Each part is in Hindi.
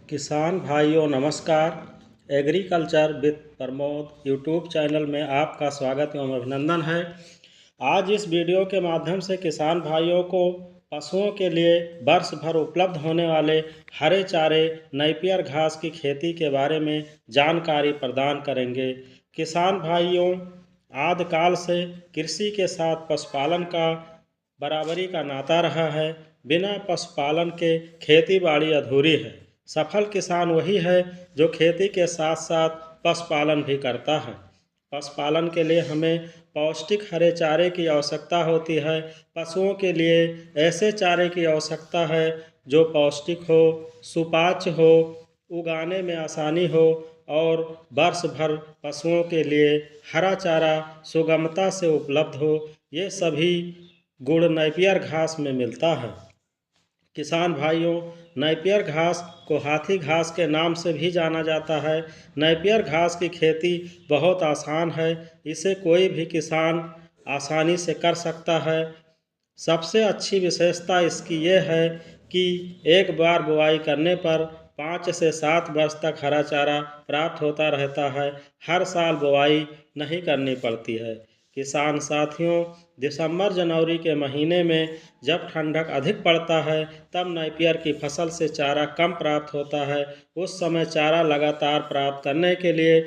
किसान भाइयों नमस्कार। Agriculture with Pramod YouTube channel में आपका स्वागत एवं अभिनंदन है। आज इस वीडियो के माध्यम से किसान भाइयों को पशुओं के लिए वर्ष भर उपलब्ध होने वाले हरे चारे नेपियर घास की खेती के बारे में जानकारी प्रदान करेंगे। किसान भाइयों, आदिकाल से कृषि के साथ पशुपालन का बराबरी का नाता रहा है। बिना पशुपालन के खेती बाड़ी अधूरी है। सफल किसान वही है जो खेती के साथ साथ पशुपालन भी करता है। पशुपालन के लिए हमें पौष्टिक हरे चारे की आवश्यकता होती है। पशुओं के लिए ऐसे चारे की आवश्यकता है जो पौष्टिक हो, सुपाच्य हो, उगाने में आसानी हो और वर्ष भर पशुओं के लिए हरा चारा सुगमता से उपलब्ध हो। ये सभी गुण नेपियर घास में मिलता है। किसान भाइयों, नेपियर घास को हाथी घास के नाम से भी जाना जाता है। नेपियर घास की खेती बहुत आसान है। इसे कोई भी किसान आसानी से कर सकता है। सबसे अच्छी विशेषता इसकी ये है कि एक बार बुआई करने पर 5 से 7 वर्ष तक हरा चारा प्राप्त होता रहता है। हर साल बुआई नहीं करनी पड़ती है। किसान साथियों, दिसंबर जनवरी के महीने में जब ठंडक अधिक पड़ता है तब नेपियर की फसल से चारा कम प्राप्त होता है। उस समय चारा लगातार प्राप्त करने के लिए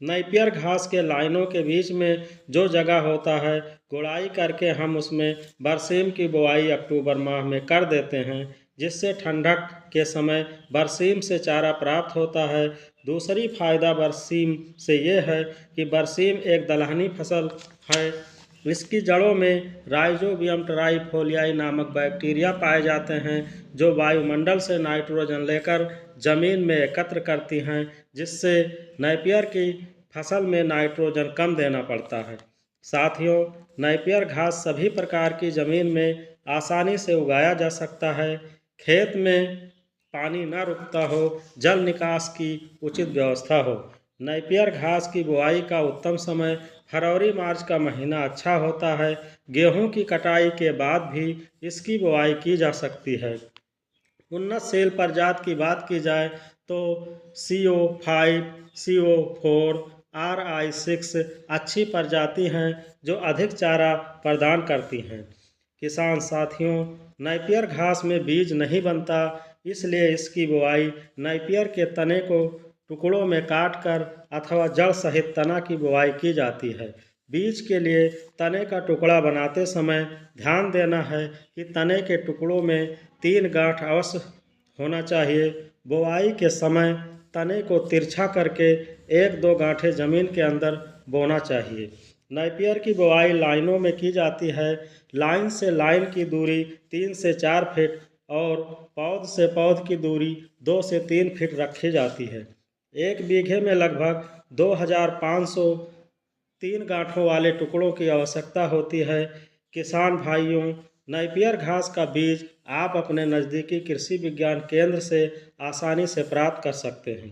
नेपियर घास के लाइनों के बीच में जो जगह होता है, गुड़ाई करके हम उसमें बरसीम की बुआई अक्टूबर माह में कर देते हैं, जिससे ठंडक के समय बरसीम से चारा प्राप्त होता है। दूसरी फायदा बरसीम से ये है कि बरसीम एक दलहनी फसल है। इसकी जड़ों में राइजोबियम ट्राइफोलियाई नामक बैक्टीरिया पाए जाते हैं जो वायुमंडल से नाइट्रोजन लेकर जमीन में एकत्र करती हैं, जिससे नेपियर की फसल में नाइट्रोजन कम देना पड़ता है। साथियों, नेपियर घास सभी प्रकार की जमीन में आसानी से उगाया जा सकता है। खेत में पानी न रुकता हो, जल निकास की उचित व्यवस्था हो। नेपियर घास की बुआई का उत्तम समय फरवरी मार्च का महीना अच्छा होता है। गेहूं की कटाई के बाद भी इसकी बुआई की जा सकती है। उन्नतशील प्रजाति की बात की जाए तो CO5, CO4, RI6 अच्छी प्रजाति हैं जो अधिक चारा प्रदान करती हैं। किसान साथियों, नेपियर घास में बीज नहीं बनता, इसलिए इसकी बुआई नेपियर के तने को टुकड़ों में काटकर अथवा जड़ सहित तना की बुआई की जाती है। बीज के लिए तने का टुकड़ा बनाते समय ध्यान देना है कि तने के टुकड़ों में 3 गांठ अवश्य होना चाहिए। बुआई के समय तने को तिरछा करके 1-2 गांठें जमीन के अंदर बोना चाहिए। नेपियर की बुआई लाइनों में की जाती है। लाइन से लाइन की दूरी 3 से 4 फीट और पौध से पौध की दूरी 2 से 3 फीट रखी जाती है। 1 बीघे में लगभग 2500 3 गांठों वाले टुकड़ों की आवश्यकता होती है। किसान भाइयों, नेपियर घास का बीज आप अपने नज़दीकी कृषि विज्ञान केंद्र से आसानी से प्राप्त कर सकते हैं।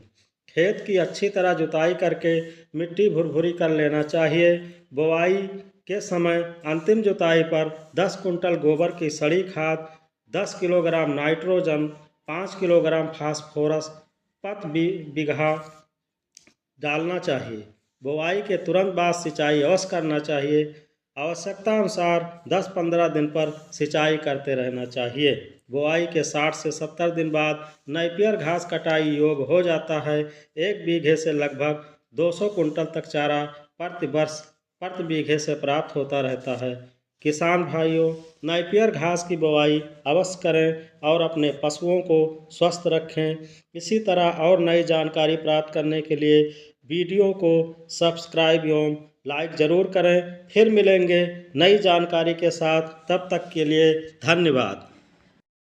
खेत की अच्छी तरह जुताई करके मिट्टी भुरभुरी कर लेना चाहिए। बुआई के समय अंतिम जुताई पर 10 कुंटल गोबर की सड़ी खाद, 10 किलोग्राम नाइट्रोजन, 5 किलोग्राम फास्फोरस प्रति बीघा डालना चाहिए। बुआई के तुरंत बाद सिंचाई अवश्य करना चाहिए। आवश्यकता अनुसार 10-15 दिन पर सिंचाई करते रहना चाहिए। बुआई के 60 से 70 दिन बाद नेपियर घास कटाई योग्य हो जाता है। 1 बीघे से लगभग 200 कुंटल तक चारा प्रति वर्ष प्रति बीघे से प्राप्त होता रहता है। किसान भाइयों, नेपियर घास की बुआई अवश्य करें और अपने पशुओं को स्वस्थ रखें। इसी तरह और नई जानकारी प्राप्त करने के लिए वीडियो को सब्सक्राइब एवं लाइक ज़रूर करें। फिर मिलेंगे नई जानकारी के साथ, तब तक के लिए धन्यवाद।